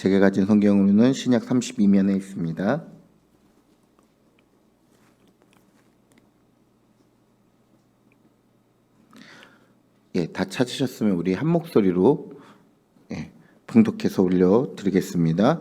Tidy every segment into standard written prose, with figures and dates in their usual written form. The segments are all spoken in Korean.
제가 가진 성경으로는 신약 32면에 있습니다. 다 찾으셨으면 우리 한 목소리로 봉독해서 올려드리겠습니다.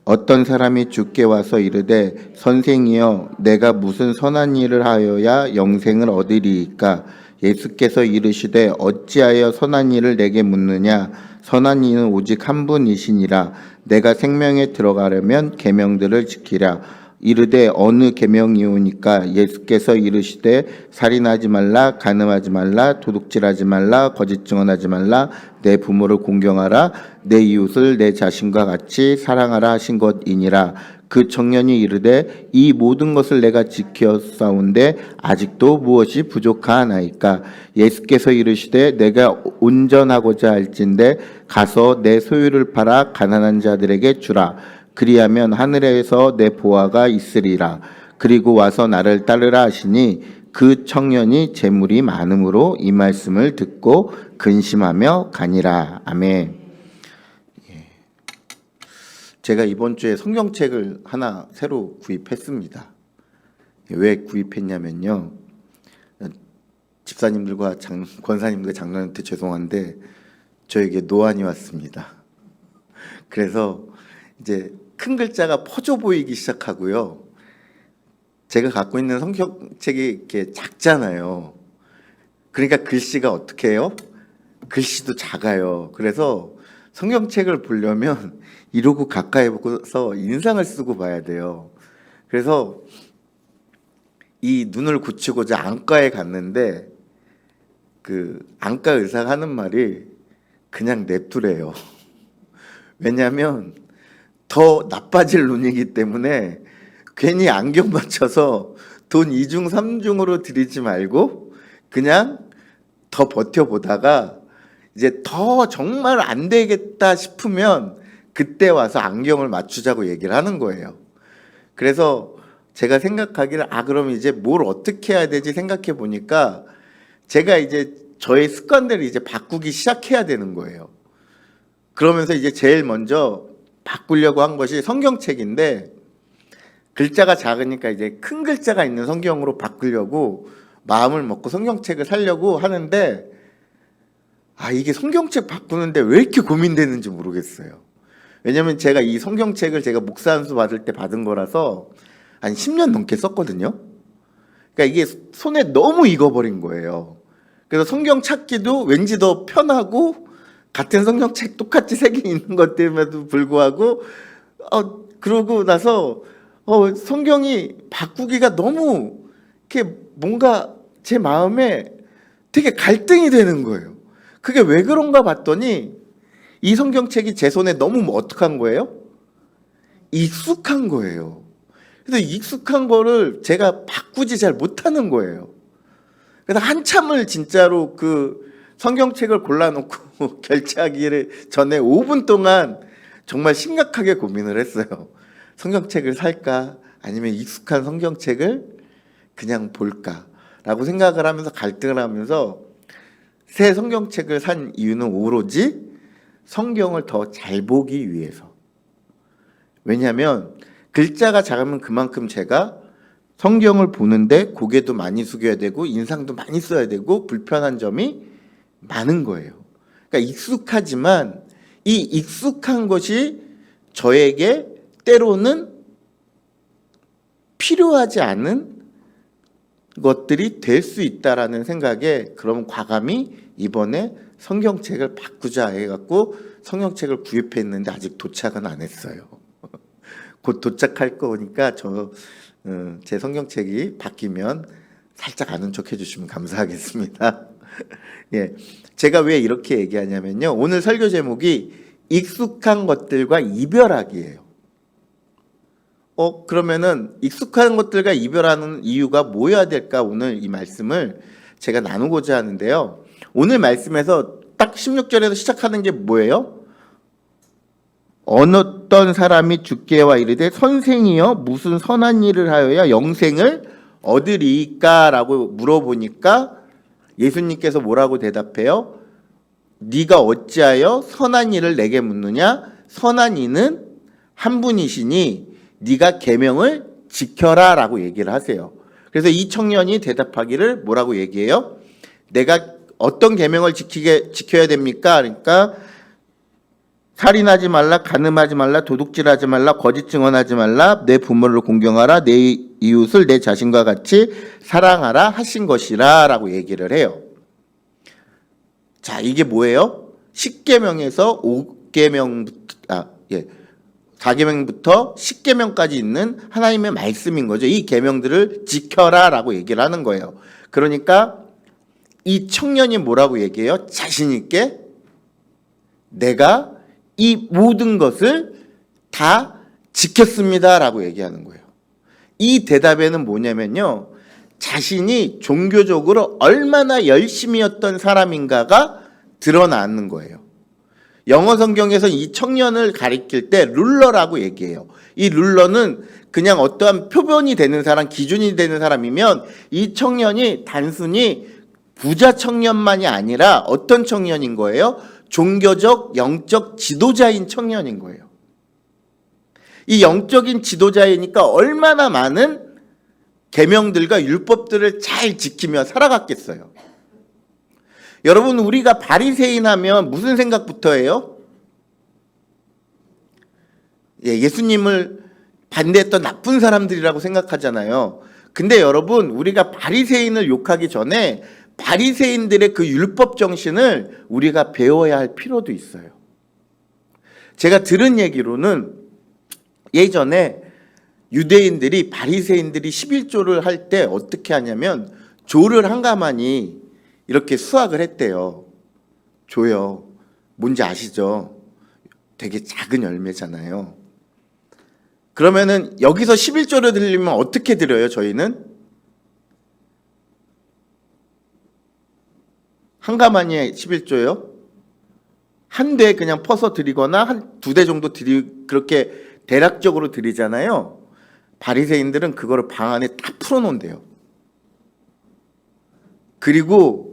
어떤 사람이 주께 와서 이르되 선생이여 내가 무슨 선한 일을 하여야 영생을 얻으리이까? 예수께서 이르시되 어찌하여 선한 일을 내게 묻느냐? 선한 이는 오직 한 분이시니라. 내가 생명에 들어가려면 계명들을 지키라. 이르되 어느 계명이오니까? 예수께서 이르시되 살인하지 말라, 간음하지 말라, 도둑질하지 말라, 거짓 증언하지 말라, 내 부모를 공경하라, 내 이웃을 내 자신과 같이 사랑하라 하신 것이니라. 그 청년이 이르되 이 모든 것을 내가 지켰사온데 아직도 무엇이 부족하나이까? 예수께서 이르시되 내가 온전하고자 할진대 가서 내 소유를 팔아 가난한 자들에게 주라. 그리하면 하늘에서 내 보화가 있으리라. 그리고 와서 나를 따르라 하시니 그 청년이 재물이 많음으로 이 말씀을 듣고 근심하며 가니라. 아멘. 제가 이번 주에 성경책을 하나 새로 구입했습니다. 왜 구입했냐면요, 집사님들과 권사님들, 장로한테 죄송한데 저에게 노안이 왔습니다. 그래서 이제 큰 글자가 퍼져 보이기 시작하고요. 제가 갖고 있는 성경책이 이렇게 작잖아요. 그러니까 글씨가 어떻게 해요? 글씨도 작아요. 그래서 성경책을 보려면 이러고 가까이 보고서 인상을 쓰고 봐야 돼요. 그래서 이 눈을 고치고자 안과에 갔는데 그 안과 의사가 하는 말이 그냥 냅두래요. 왜냐하면 더 나빠질 눈이기 때문에 괜히 안경 맞춰서 돈 2중 3중으로 들이지 말고 그냥 더 버텨보다가 이제 더 정말 안 되겠다 싶으면 그때 와서 안경을 맞추자고 얘기를 하는 거예요. 그래서 제가 생각하기를 그럼 이제 뭘 어떻게 해야 되지 생각해 보니까 제가 이제 저의 습관들을 이제 바꾸기 시작해야 되는 거예요. 그러면서 이제 제일 먼저 바꾸려고 한 것이 성경책인데 글자가 작으니까 이제 큰 글자가 있는 성경으로 바꾸려고 마음을 먹고 성경책을 사려고 하는데 이게 성경책 바꾸는데 왜 이렇게 고민되는지 모르겠어요. 왜냐면 제가 이 성경책을 제가 목사 안수 받을 때 받은 거라서 한 10년 넘게 썼거든요. 그러니까 이게 손에 너무 익어버린 거예요. 그래서 성경 찾기도 왠지 더 편하고 같은 성경책 똑같이 세 개 있는 것들에도 불구하고 그러고 나서 성경이 바꾸기가 너무 이렇게 뭔가 제 마음에 되게 갈등이 되는 거예요. 그게 왜 그런가 봤더니 이 성경책이 제 손에 너무 어떡한 거예요? 익숙한 거예요. 그래서 익숙한 거를 제가 바꾸지 잘 못하는 거예요. 그래서 한참을 진짜로 그 성경책을 골라놓고 결제하기 전에 5분 동안 정말 심각하게 고민을 했어요. 성경책을 살까? 아니면 익숙한 성경책을 그냥 볼까? 라고 생각을 하면서 갈등을 하면서 새 성경책을 산 이유는 오로지 성경을 더 잘 보기 위해서. 왜냐하면 글자가 작으면 그만큼 제가 성경을 보는데 고개도 많이 숙여야 되고 인상도 많이 써야 되고 불편한 점이 많은 거예요. 그러니까 익숙하지만 이 익숙한 것이 저에게 때로는 필요하지 않은 것들이 될 수 있다라는 생각에 그럼 과감히 이번에 성경책을 바꾸자 해갖고 성경책을 구입했는데 아직 도착은 안 했어요. 곧 도착할 거니까 제 성경책이 바뀌면 살짝 아는 척 해주시면 감사하겠습니다. 제가 왜 이렇게 얘기하냐면요, 오늘 설교 제목이 익숙한 것들과 이별하기예요. 그러면은 익숙한 것들과 이별하는 이유가 뭐여야 될까? 오늘 이 말씀을 제가 나누고자 하는데요. 오늘 말씀에서 딱 16절에서 시작하는 게 뭐예요? 어떤 사람이 주께 와 이르되 선생이여 무슨 선한 일을 하여야 영생을 얻으리까? 라고 물어보니까 예수님께서 뭐라고 대답해요? 네가 어찌하여 선한 일을 내게 묻느냐? 선한 이는 한 분이시니 네가 계명을 지켜라 라고 얘기를 하세요. 그래서 이 청년이 대답하기를 뭐라고 얘기해요? 내가 어떤 계명을 지켜야 됩니까? 그러니까 살인하지 말라, 간음하지 말라, 도둑질하지 말라, 거짓 증언하지 말라, 내 부모를 공경하라, 내 이웃을 내 자신과 같이 사랑하라 하신 것이라 라고 얘기를 해요. 자, 이게 뭐예요? 10계명에서 4계명부터 10계명까지 있는 하나님의 말씀인 거죠. 이 계명들을 지켜라 라고 얘기를 하는 거예요. 그러니까 이 청년이 뭐라고 얘기해요? 자신 있게 내가 이 모든 것을 다 지켰습니다 라고 얘기하는 거예요. 이 대답에는 뭐냐면요, 자신이 종교적으로 얼마나 열심이었던 사람인가가 드러나는 거예요. 영어 성경에서 이 청년을 가리킬 때 룰러라고 얘기해요. 이 룰러는 그냥 어떠한 표본이 되는 사람, 기준이 되는 사람이면 이 청년이 단순히 부자 청년만이 아니라 어떤 청년인 거예요? 종교적, 영적 지도자인 청년인 거예요. 이 영적인 지도자이니까 얼마나 많은 계명들과 율법들을 잘 지키며 살아갔겠어요. 여러분, 우리가 바리새인 하면 무슨 생각부터 해요? 예수님을 반대했던 나쁜 사람들이라고 생각하잖아요. 근데 여러분, 우리가 바리새인을 욕하기 전에 바리새인들의 그 율법 정신을 우리가 배워야 할 필요도 있어요. 제가 들은 얘기로는 예전에 유대인들이 바리새인들이 11조를 할 때 어떻게 하냐면 조를 한 가마니 이렇게 수확을 했대요. 조요. 뭔지 아시죠? 되게 작은 열매잖아요. 그러면은 여기서 11조를 드리면 어떻게 드려요, 저희는? 한 가마니에 11조요? 한 대 그냥 퍼서 드리거나 한 2대 정도 그렇게 대략적으로 드리잖아요. 바리새인들은 그거를 방 안에 다 풀어놓은대요. 그리고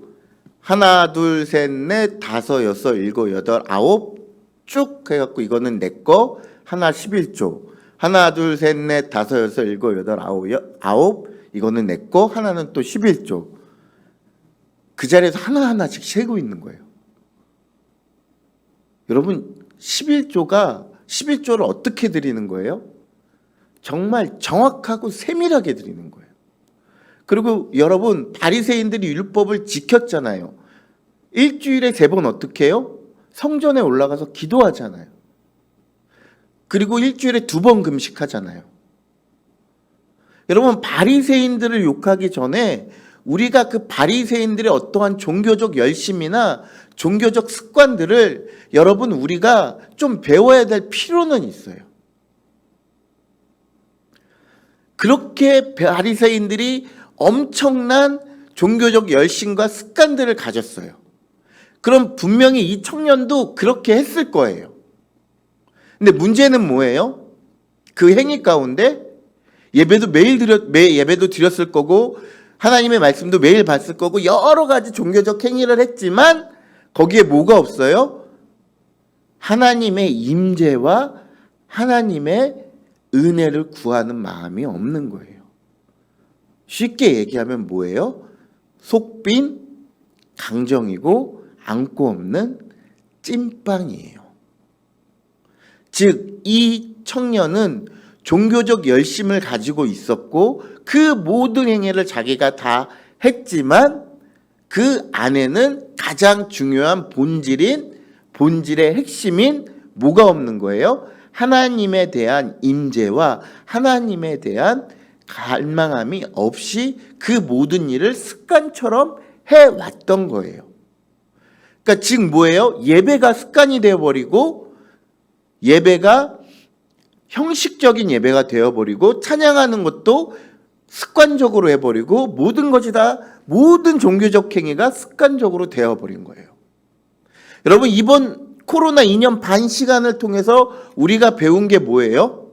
하나, 둘, 셋, 넷, 다섯, 여섯, 일곱, 여덟, 아홉 쭉 해갖고 이거는 내 거, 하나 11조. 하나, 둘, 셋, 넷, 다섯, 여섯, 일곱, 여덟, 아홉 이거는 내 거, 하나는 또 11조. 그 자리에서 하나하나씩 세고 있는 거예요. 여러분, 11조를 어떻게 드리는 거예요? 정말 정확하고 세밀하게 드리는 거예요. 그리고 여러분, 바리새인들이 율법을 지켰잖아요. 일주일에 3번 어떻게 해요? 성전에 올라가서 기도하잖아요. 그리고 일주일에 2번 금식하잖아요. 여러분, 바리새인들을 욕하기 전에 우리가 그 바리새인들의 어떠한 종교적 열심이나 종교적 습관들을 여러분 우리가 좀 배워야 될 필요는 있어요. 그렇게 바리새인들이 엄청난 종교적 열심과 습관들을 가졌어요. 그럼 분명히 이 청년도 그렇게 했을 거예요. 근데 문제는 뭐예요? 그 행위 가운데 예배도 예배도 드렸을 거고 하나님의 말씀도 매일 봤을 거고 여러 가지 종교적 행위를 했지만 거기에 뭐가 없어요? 하나님의 임재와 하나님의 은혜를 구하는 마음이 없는 거예요. 쉽게 얘기하면 뭐예요? 속빈 강정이고 안고 없는 찐빵이에요. 즉, 이 청년은 종교적 열심을 가지고 있었고 그 모든 행위를 자기가 다 했지만 그 안에는 가장 중요한 본질의 핵심인 뭐가 없는 거예요? 하나님에 대한 임재와 하나님에 대한 갈망함이 없이 그 모든 일을 습관처럼 해왔던 거예요. 그러니까 즉 뭐예요? 예배가 습관이 되어버리고 예배가 형식적인 예배가 되어버리고 찬양하는 것도 습관적으로 해버리고 모든 것이 다 모든 종교적 행위가 습관적으로 되어버린 거예요. 여러분, 이번 코로나 2년 반 시간을 통해서 우리가 배운 게 뭐예요?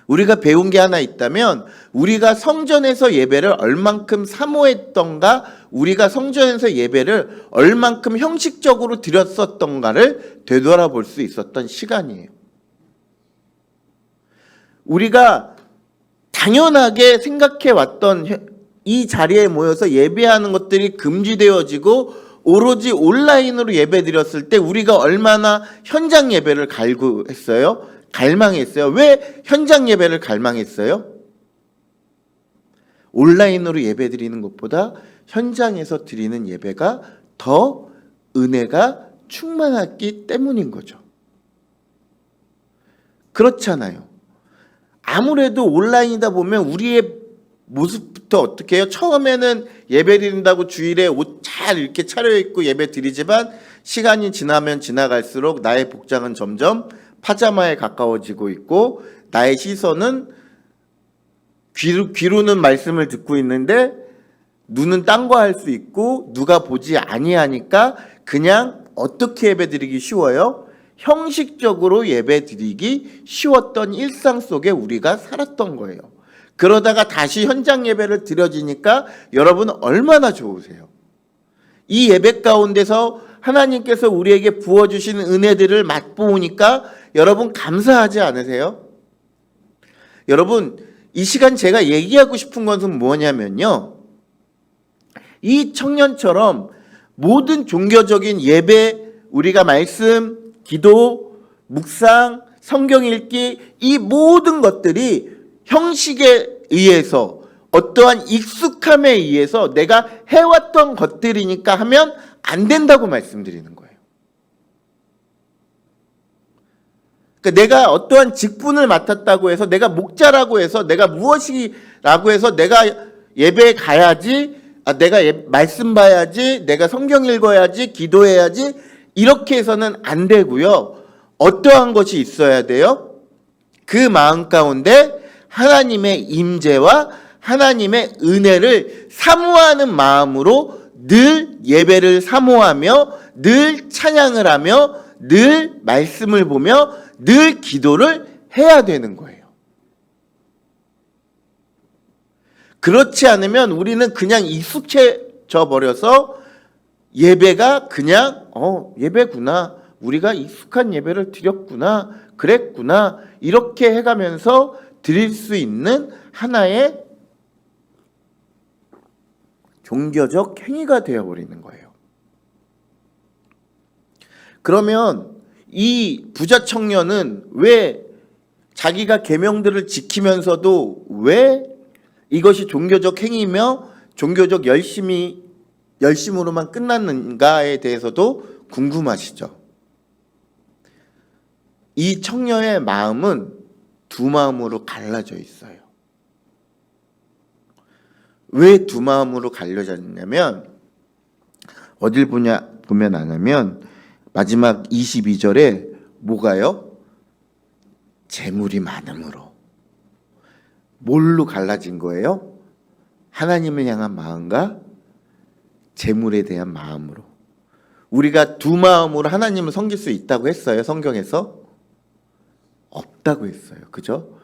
우리가 배운 게 하나 있다면 우리가 성전에서 예배를 얼만큼 사모했던가, 우리가 성전에서 예배를 얼만큼 형식적으로 드렸었던가를 되돌아볼 수 있었던 시간이에요. 우리가 당연하게 생각해왔던 이 자리에 모여서 예배하는 것들이 금지되어지고 오로지 온라인으로 예배 드렸을 때 우리가 얼마나 현장 예배를 갈망했어요? 왜 현장 예배를 갈망했어요? 온라인으로 예배 드리는 것보다 현장에서 드리는 예배가 더 은혜가 충만했기 때문인 거죠. 그렇잖아요. 아무래도 온라인이다 보면 우리의 모습부터 어떻게 해요? 처음에는 예배 드린다고 주일에 옷 잘 이렇게 차려입고 예배 드리지만 시간이 지나면 지나갈수록 나의 복장은 점점 파자마에 가까워지고 있고 나의 시선은 귀로는 말씀을 듣고 있는데 눈은 딴 거 할 수 있고 누가 보지 아니하니까 그냥 어떻게 예배 드리기 쉬워요? 형식적으로 예배 드리기 쉬웠던 일상 속에 우리가 살았던 거예요. 그러다가 다시 현장 예배를 드려지니까 여러분 얼마나 좋으세요? 이 예배 가운데서 하나님께서 우리에게 부어주신 은혜들을 맛보니까 여러분 감사하지 않으세요? 여러분 이 시간 제가 얘기하고 싶은 것은 뭐냐면요, 이 청년처럼 모든 종교적인 예배, 우리가 말씀, 기도, 묵상, 성경 읽기, 이 모든 것들이 형식에 의해서 어떠한 익숙함에 의해서 내가 해왔던 것들이니까 하면 안 된다고 말씀드리는 거예요. 그러니까 내가 어떠한 직분을 맡았다고 해서, 내가 목자라고 해서, 내가 무엇이라고 해서 내가 예배에 가야지, 내가 말씀 봐야지, 내가 성경 읽어야지, 기도해야지, 이렇게 해서는 안 되고요. 어떠한 것이 있어야 돼요? 그 마음 가운데 하나님의 임재와 하나님의 은혜를 사모하는 마음으로 늘 예배를 사모하며 늘 찬양을 하며 늘 말씀을 보며 늘 기도를 해야 되는 거예요. 그렇지 않으면 우리는 그냥 익숙해져 버려서 예배가 그냥 예배구나, 우리가 익숙한 예배를 드렸구나, 그랬구나, 이렇게 해가면서 드릴 수 있는 하나의 종교적 행위가 되어버리는 거예요. 그러면 이 부자 청년은 왜 자기가 계명들을 지키면서도 왜 이것이 종교적 행위며 종교적 열심으로만 끝났는가에 대해서도 궁금하시죠? 이 청년의 마음은 두 마음으로 갈라져 있어요. 왜 두 마음으로 갈려져 있냐면 어딜 보면 아냐면 마지막 22절에 뭐가요? 재물이 많음으로. 뭘로 갈라진 거예요? 하나님을 향한 마음과 재물에 대한 마음으로. 우리가 두 마음으로 하나님을 섬길 수 있다고 했어요, 성경에서? 없다고 했어요. 그죠?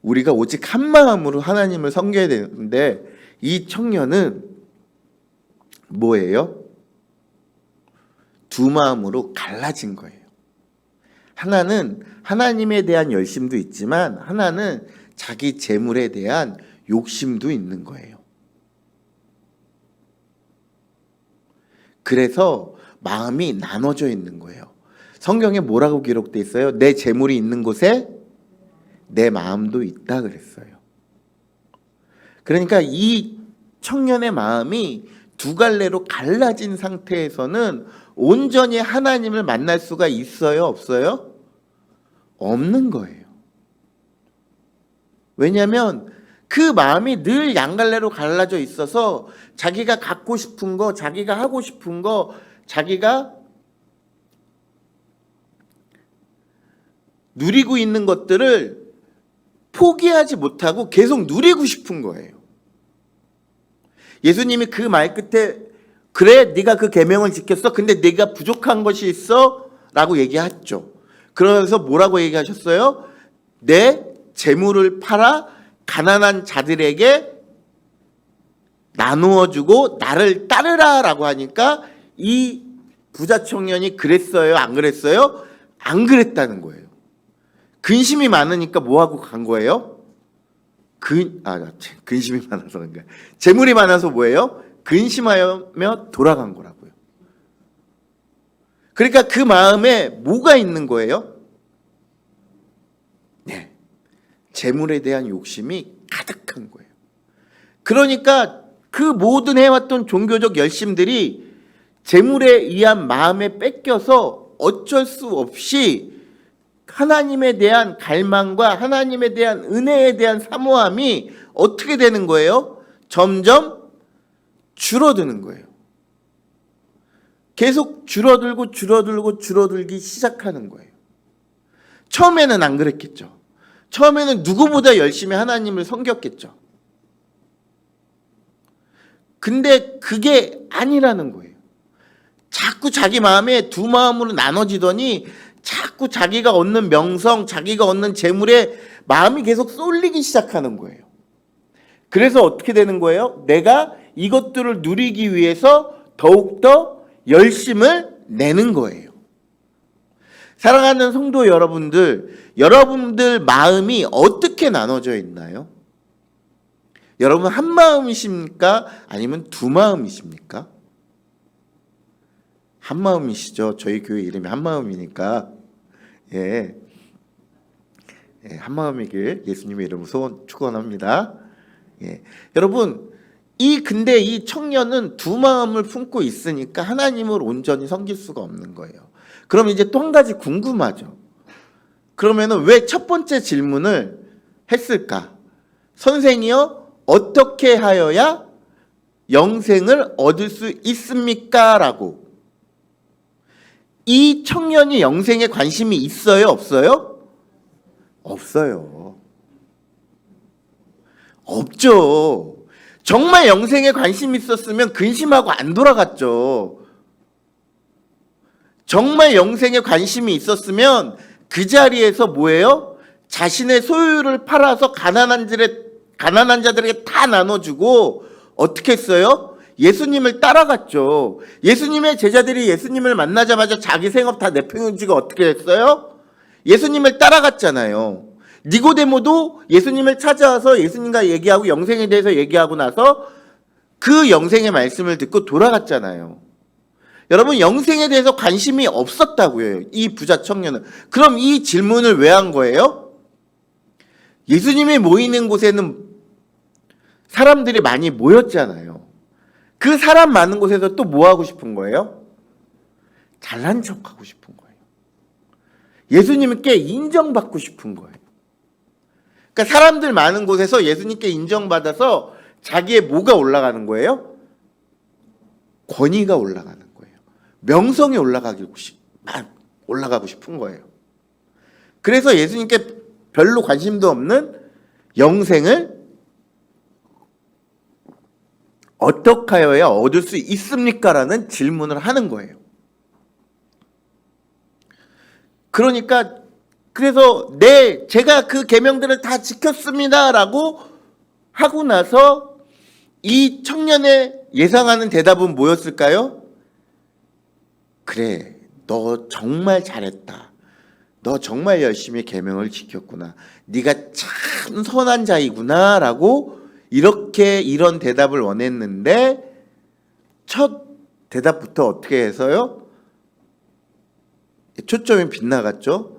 우리가 오직 한 마음으로 하나님을 섬겨야 되는데 이 청년은 뭐예요? 두 마음으로 갈라진 거예요. 하나는 하나님에 대한 열심도 있지만 하나는 자기 재물에 대한 욕심도 있는 거예요. 그래서 마음이 나눠져 있는 거예요. 성경에 뭐라고 기록돼 있어요? 내 재물이 있는 곳에 내 마음도 있다 그랬어요. 그러니까 이 청년의 마음이 두 갈래로 갈라진 상태에서는 온전히 하나님을 만날 수가 있어요, 없어요? 없는 거예요. 왜냐하면 그 마음이 늘 양갈래로 갈라져 있어서 자기가 갖고 싶은 거, 자기가 하고 싶은 거, 자기가 누리고 있는 것들을 포기하지 못하고 계속 누리고 싶은 거예요. 예수님이 그 말 끝에 그래 네가 그 계명을 지켰어? 근데 네가 부족한 것이 있어? 라고 얘기했죠. 그러면서 뭐라고 얘기하셨어요? 내 재물을 팔아 가난한 자들에게 나누어주고 나를 따르라라고 하니까 이 부자 청년이 그랬어요? 안 그랬어요? 안 그랬다는 거예요. 근심이 많으니까 뭐하고 간 거예요? 근심이 많아서 그런 거예요. 재물이 많아서 뭐예요? 근심하며 돌아간 거라고요. 그러니까 그 마음에 뭐가 있는 거예요? 네, 재물에 대한 욕심이 가득한 거예요. 그러니까 그 모든 해왔던 종교적 열심들이 재물에 의한 마음에 뺏겨서 어쩔 수 없이 하나님에 대한 갈망과 하나님에 대한 은혜에 대한 사모함이 어떻게 되는 거예요? 점점 줄어드는 거예요. 계속 줄어들기 시작하는 거예요. 처음에는 안 그랬겠죠. 처음에는 누구보다 열심히 하나님을 섬겼겠죠. 근데 그게 아니라는 거예요. 자꾸 자기 마음에 두 마음으로 나눠지더니 자꾸 자기가 얻는 명성, 자기가 얻는 재물에 마음이 계속 쏠리기 시작하는 거예요. 그래서 어떻게 되는 거예요? 내가 이것들을 누리기 위해서 더욱더 열심을 내는 거예요. 사랑하는 성도 여러분들, 여러분들 마음이 어떻게 나눠져 있나요? 여러분 한 마음이십니까? 아니면 두 마음이십니까? 한 마음이시죠. 저희 교회 이름이 한 마음이니까 한 마음이길 예수님의 이름으로 소원 축원합니다. 여러분 근데 이 청년은 두 마음을 품고 있으니까 하나님을 온전히 섬길 수가 없는 거예요. 그럼 이제 또 한 가지 궁금하죠. 그러면은 왜 첫 번째 질문을 했을까? 선생이요, 어떻게 하여야 영생을 얻을 수 있습니까? 라고. 이 청년이 영생에 관심이 있어요? 없어요? 없어요. 없죠. 정말 영생에 관심이 있었으면 근심하고 안 돌아갔죠. 정말 영생에 관심이 있었으면 그 자리에서 뭐예요? 자신의 소유를 팔아서 가난한 자들에게 다 나눠주고 어떻게 했어요? 예수님을 따라갔죠. 예수님의 제자들이 예수님을 만나자마자 자기 생업 다 내팽개치고 어떻게 했어요? 예수님을 따라갔잖아요. 니고데모도 예수님을 찾아와서 예수님과 얘기하고 영생에 대해서 얘기하고 나서 그 영생의 말씀을 듣고 돌아갔잖아요. 여러분 영생에 대해서 관심이 없었다고요. 이 부자 청년은. 그럼 이 질문을 왜 한 거예요? 예수님이 모이는 곳에는 사람들이 많이 모였잖아요. 그 사람 많은 곳에서 또 뭐 하고 싶은 거예요? 잘난 척하고 싶은 거예요. 예수님께 인정받고 싶은 거예요. 그러니까 사람들 많은 곳에서 예수님께 인정받아서 자기의 뭐가 올라가는 거예요? 권위가 올라가는 거예요. 명성이 올라가고 싶은 거예요. 그래서 예수님께 별로 관심도 없는 영생을 어떻게 하여야 얻을 수 있습니까? 라는 질문을 하는 거예요. 그러니까 그래서 제가 그 계명들을 다 지켰습니다 라고 하고 나서 이 청년의 예상하는 대답은 뭐였을까요? 그래, 너 정말 잘했다. 너 정말 열심히 계명을 지켰구나. 네가 참 선한 자이구나 라고 이런 대답을 원했는데 첫 대답부터 어떻게 해서요? 초점이 빗나갔죠.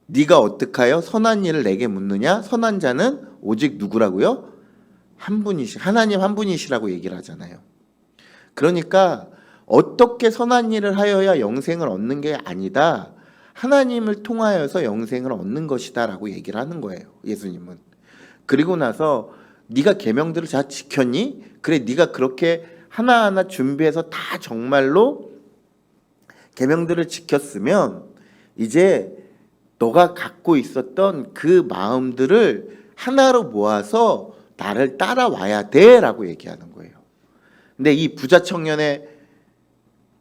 네가 어떡하여 선한 일을 내게 묻느냐? 선한 자는 오직 누구라고요? 하나님 한 분이시라고 얘기를 하잖아요. 그러니까 어떻게 선한 일을 하여야 영생을 얻는 게 아니다. 하나님을 통하여서 영생을 얻는 것이다 라고 얘기를 하는 거예요. 예수님은. 그리고 나서 네가 계명들을 잘 지켰니? 그래, 네가 그렇게 하나하나 준비해서 다 정말로 계명들을 지켰으면 이제 너가 갖고 있었던 그 마음들을 하나로 모아서 나를 따라와야 돼 라고 얘기하는 거예요. 근데 이 부자 청년의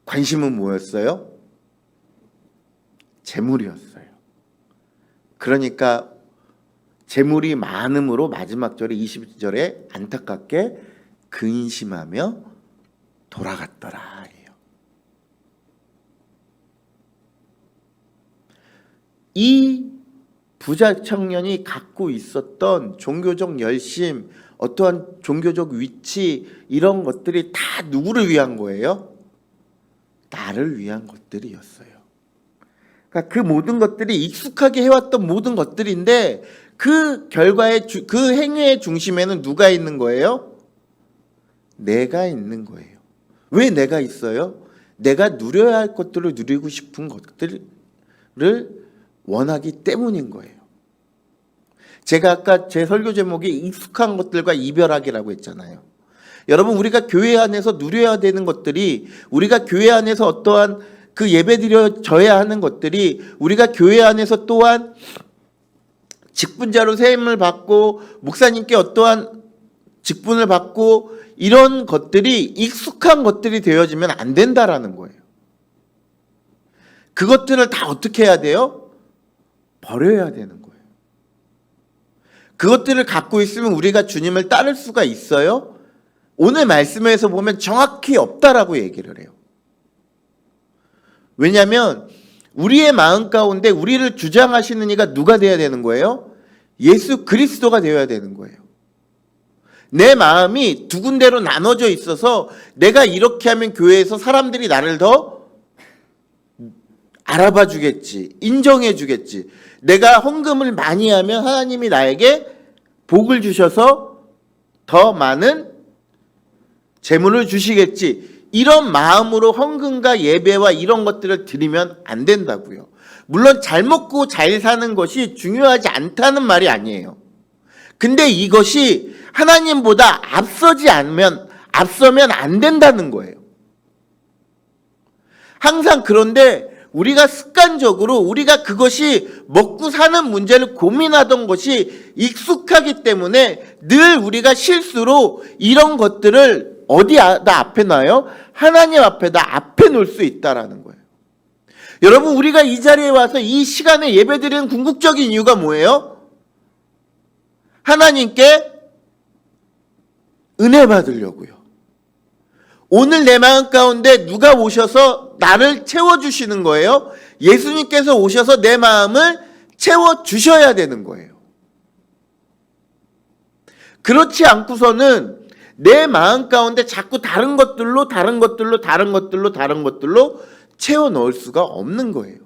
관심은 뭐였어요? 재물이었어요. 그러니까 재물이 많음으로 마지막 절에 20절에 안타깝게 근심하며 돌아갔더라. 이 부자 청년이 갖고 있었던 종교적 열심, 어떠한 종교적 위치, 이런 것들이 다 누구를 위한 거예요? 나를 위한 것들이었어요. 그러니까 그 모든 것들이 익숙하게 해왔던 모든 것들인데 그 결과의 그 행위의 중심에는 누가 있는 거예요? 내가 있는 거예요. 왜 내가 있어요? 내가 누려야 할 것들을 누리고 싶은 것들을 원하기 때문인 거예요. 제가 아까 제 설교 제목이 익숙한 것들과 이별하기라고 했잖아요. 여러분, 우리가 교회 안에서 누려야 되는 것들이, 우리가 교회 안에서 어떠한 그 예배드려져야 하는 것들이, 우리가 교회 안에서 또한 직분자로 세임을 받고 목사님께 어떠한 직분을 받고 이런 것들이 익숙한 것들이 되어지면 안 된다라는 거예요. 그것들을 다 어떻게 해야 돼요? 버려야 되는 거예요. 그것들을 갖고 있으면 우리가 주님을 따를 수가 있어요? 오늘 말씀에서 보면 정확히 없다라고 얘기를 해요. 왜냐하면 우리의 마음 가운데 우리를 주장하시는 이가 누가 되어야 되는 거예요? 예수 그리스도가 되어야 되는 거예요. 내 마음이 두 군데로 나눠져 있어서 내가 이렇게 하면 교회에서 사람들이 나를 더 알아봐 주겠지, 인정해 주겠지. 내가 헌금을 많이 하면 하나님이 나에게 복을 주셔서 더 많은 재물을 주시겠지. 이런 마음으로 헌금과 예배와 이런 것들을 드리면 안 된다고요. 물론 잘 먹고 잘 사는 것이 중요하지 않다는 말이 아니에요. 근데 이것이 하나님보다 앞서면 안 된다는 거예요. 항상 그런데 우리가 습관적으로 우리가 그것이 먹고 사는 문제를 고민하던 것이 익숙하기 때문에 늘 우리가 실수로 이런 것들을 어디다 앞에 놔요? 하나님 앞에다 앞에 놓을 수 있다라는 거예요. 여러분, 우리가 이 자리에 와서 이 시간에 예배드리는 궁극적인 이유가 뭐예요? 하나님께 은혜 받으려고요. 오늘 내 마음 가운데 누가 오셔서 나를 채워주시는 거예요? 예수님께서 오셔서 내 마음을 채워주셔야 되는 거예요. 그렇지 않고서는 내 마음 가운데 자꾸 다른 것들로 채워 넣을 수가 없는 거예요.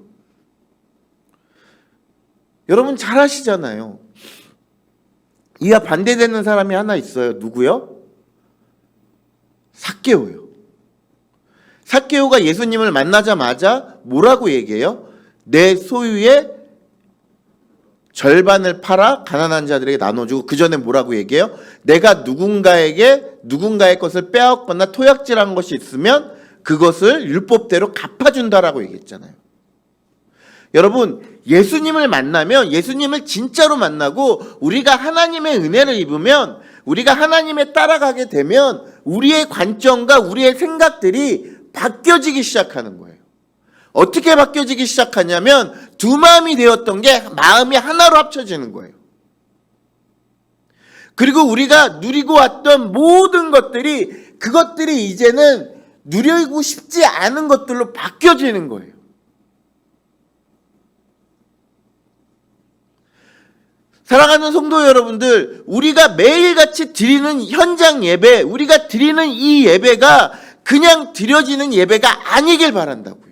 여러분 잘 아시잖아요. 이와 반대되는 사람이 하나 있어요. 누구요? 삭개오요. 삭개오가 예수님을 만나자마자 뭐라고 얘기해요? 내 소유의 절반을 팔아 가난한 자들에게 나눠주고, 그 전에 뭐라고 얘기해요? 내가 누군가의 것을 빼앗거나 토약질한 것이 있으면 그것을 율법대로 갚아준다라고 얘기했잖아요. 여러분, 예수님을 만나면, 예수님을 진짜로 만나고 우리가 하나님의 은혜를 입으면, 우리가 하나님에 따라가게 되면 우리의 관점과 우리의 생각들이 바뀌어지기 시작하는 거예요. 어떻게 바뀌어지기 시작하냐면 두 마음이 되었던 게 마음이 하나로 합쳐지는 거예요. 그리고 우리가 누리고 왔던 모든 것들이, 그것들이 이제는 누리고 싶지 않은 것들로 바뀌어지는 거예요. 사랑하는 성도 여러분들, 우리가 매일같이 드리는 현장 예배, 우리가 드리는 이 예배가 그냥 드려지는 예배가 아니길 바란다고요.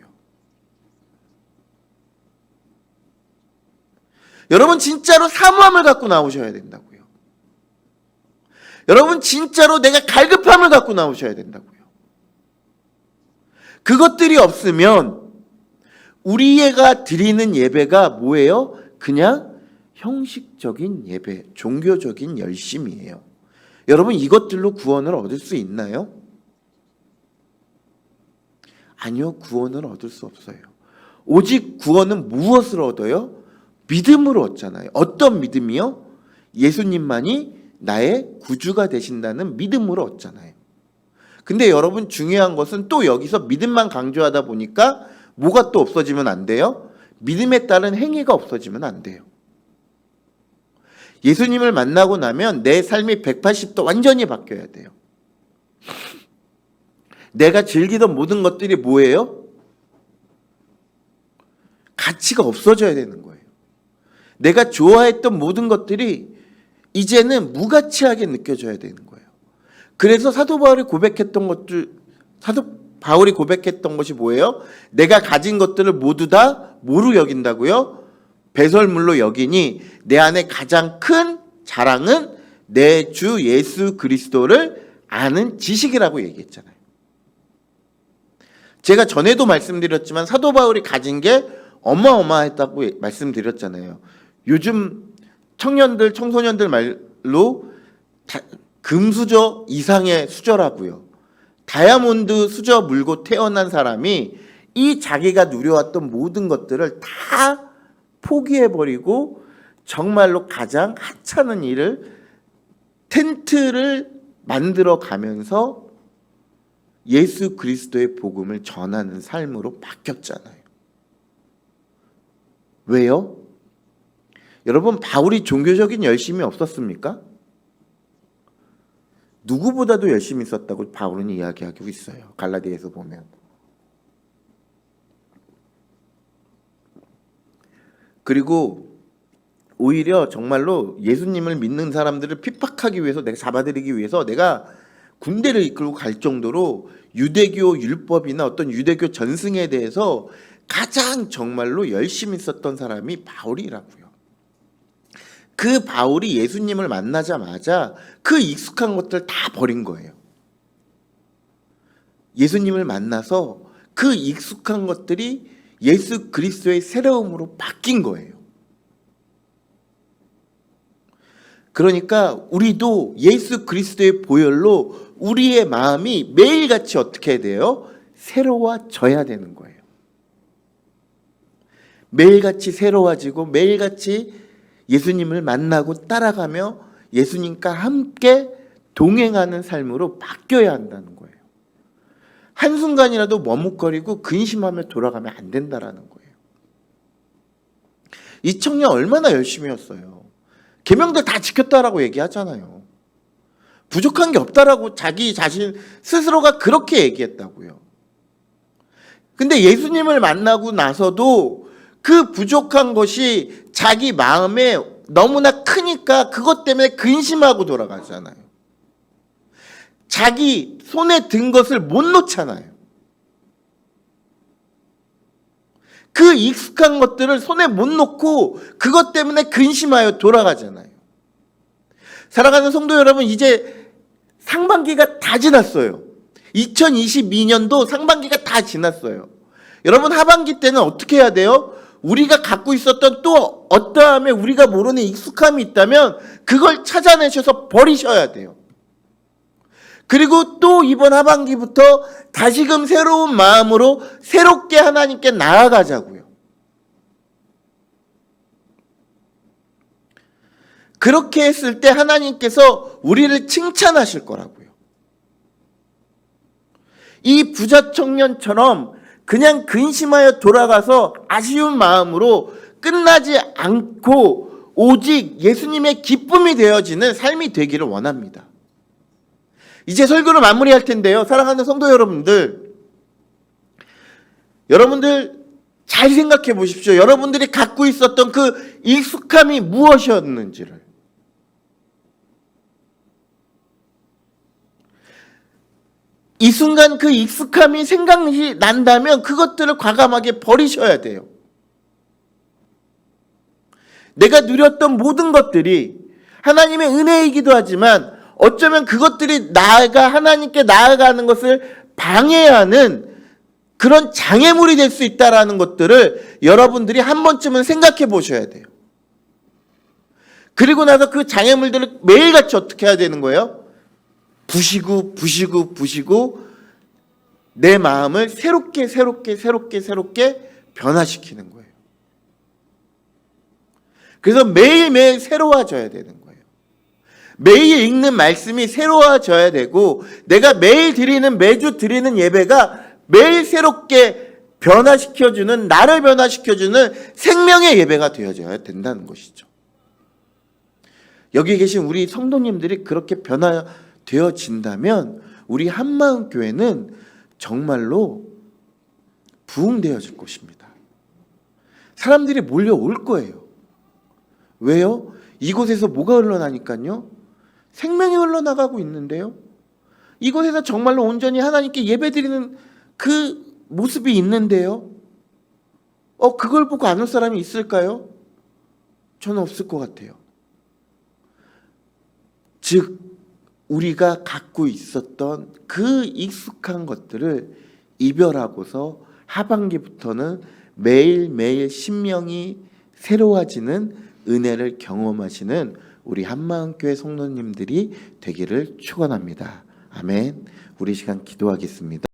여러분 진짜로 사모함을 갖고 나오셔야 된다고요. 여러분 진짜로 내가 갈급함을 갖고 나오셔야 된다고요. 그것들이 없으면 우리가 드리는 예배가 뭐예요? 그냥 형식적인 예배, 종교적인 열심이에요. 여러분 이것들로 구원을 얻을 수 있나요? 아니요, 구원을 얻을 수 없어요. 오직 구원은 무엇을 얻어요? 믿음으로 얻잖아요. 어떤 믿음이요? 예수님만이 나의 구주가 되신다는 믿음으로 얻잖아요. 근데 여러분 중요한 것은 또 여기서 믿음만 강조하다 보니까 뭐가 또 없어지면 안 돼요? 믿음에 따른 행위가 없어지면 안 돼요. 예수님을 만나고 나면 내 삶이 180도 완전히 바뀌어야 돼요. 내가 즐기던 모든 것들이 뭐예요? 가치가 없어져야 되는 거예요. 내가 좋아했던 모든 것들이 이제는 무가치하게 느껴져야 되는 거예요. 그래서 사도 바울이 고백했던 것이 뭐예요? 내가 가진 것들을 모두 다 뭐로 여긴다고요? 배설물로 여기니 내 안에 가장 큰 자랑은 내 주 예수 그리스도를 아는 지식이라고 얘기했잖아요. 제가 전에도 말씀드렸지만 사도 바울이 가진 게 어마어마했다고 말씀드렸잖아요. 요즘 청년들, 청소년들 말로 금수저 이상의 수저라고요. 다이아몬드 수저 물고 태어난 사람이 이 자기가 누려왔던 모든 것들을 다 포기해버리고 정말로 가장 하찮은 일을 텐트를 만들어 가면서 예수 그리스도의 복음을 전하는 삶으로 바뀌었잖아요. 왜요? 여러분, 바울이 종교적인 열심이 없었습니까? 누구보다도 열심히 썼다고 바울은 이야기하고 있어요. 갈라디아에서 보면. 그리고 오히려 정말로 예수님을 믿는 사람들을 핍박하기 위해서, 내가 잡아들이기 위해서 내가 군대를 이끌고 갈 정도로 유대교 율법이나 어떤 유대교 전승에 대해서 가장 정말로 열심히 썼던 사람이 바울이라고요. 그 바울이 예수님을 만나자마자 그 익숙한 것들 다 버린 거예요. 예수님을 만나서 그 익숙한 것들이 예수 그리스도의 새로움으로 바뀐 거예요. 그러니까 우리도 예수 그리스도의 보혈로 우리의 마음이 매일같이 어떻게 해야 돼요? 새로워져야 되는 거예요. 매일같이 새로워지고 매일같이 예수님을 만나고 따라가며 예수님과 함께 동행하는 삶으로 바뀌어야 한다는 거예요. 한순간이라도 머뭇거리고 근심하며 돌아가면 안 된다라는 거예요. 이 청년 얼마나 열심히 했어요. 계명들 다 지켰다라고 얘기하잖아요. 부족한 게 없다라고 자기 자신 스스로가 그렇게 얘기했다고요. 근데 예수님을 만나고 나서도 그 부족한 것이 자기 마음에 너무나 크니까 그것 때문에 근심하고 돌아가잖아요. 자기 손에 든 것을 못 놓잖아요. 그 익숙한 것들을 손에 못 놓고 그것 때문에 근심하여 돌아가잖아요. 사랑하는 성도 여러분, 이제 상반기가 다 지났어요. 2022년도 상반기가 다 지났어요. 여러분, 하반기 때는 어떻게 해야 돼요? 우리가 갖고 있었던 또 어떠함에 우리가 모르는 익숙함이 있다면 그걸 찾아내셔서 버리셔야 돼요. 그리고 또 이번 하반기부터 다시금 새로운 마음으로 새롭게 하나님께 나아가자고요. 그렇게 했을 때 하나님께서 우리를 칭찬하실 거라고요. 이 부자 청년처럼 그냥 근심하여 돌아가서 아쉬운 마음으로 끝나지 않고 오직 예수님의 기쁨이 되어지는 삶이 되기를 원합니다. 이제 설교를 마무리할 텐데요. 사랑하는 성도 여러분들, 여러분들 잘 생각해 보십시오. 여러분들이 갖고 있었던 그 익숙함이 무엇이었는지를. 이 순간 그 익숙함이 생각이 난다면 그것들을 과감하게 버리셔야 돼요. 내가 누렸던 모든 것들이 하나님의 은혜이기도 하지만 어쩌면 그것들이 나아가 하나님께 나아가는 것을 방해하는 그런 장애물이 될 수 있다는 것들을 여러분들이 한 번쯤은 생각해 보셔야 돼요. 그리고 나서 그 장애물들을 매일같이 어떻게 해야 되는 거예요? 부시고 내 마음을 새롭게 변화시키는 거예요. 그래서 매일매일 새로워져야 되는 거예요. 매일 읽는 말씀이 새로워져야 되고 내가 매주 드리는 예배가 매일 새롭게 변화시켜주는, 나를 변화시켜주는 생명의 예배가 되어져야 된다는 것이죠. 여기 계신 우리 성도님들이 그렇게 변화되어진다면 우리 한마음교회는 정말로 부흥되어질 것입니다. 사람들이 몰려올 거예요. 왜요? 이곳에서 뭐가 흘러나니까요? 생명이 흘러나가고 있는데요. 이곳에서 정말로 온전히 하나님께 예배드리는 그 모습이 있는데요. 그걸 보고 안 올 사람이 있을까요? 저는 없을 것 같아요. 즉 우리가 갖고 있었던 그 익숙한 것들을 이별하고서 하반기부터는 매일매일 심령이 새로워지는 은혜를 경험하시는 우리 한마음교회 성도님들이 되기를 축원합니다. 아멘. 우리 시간 기도하겠습니다.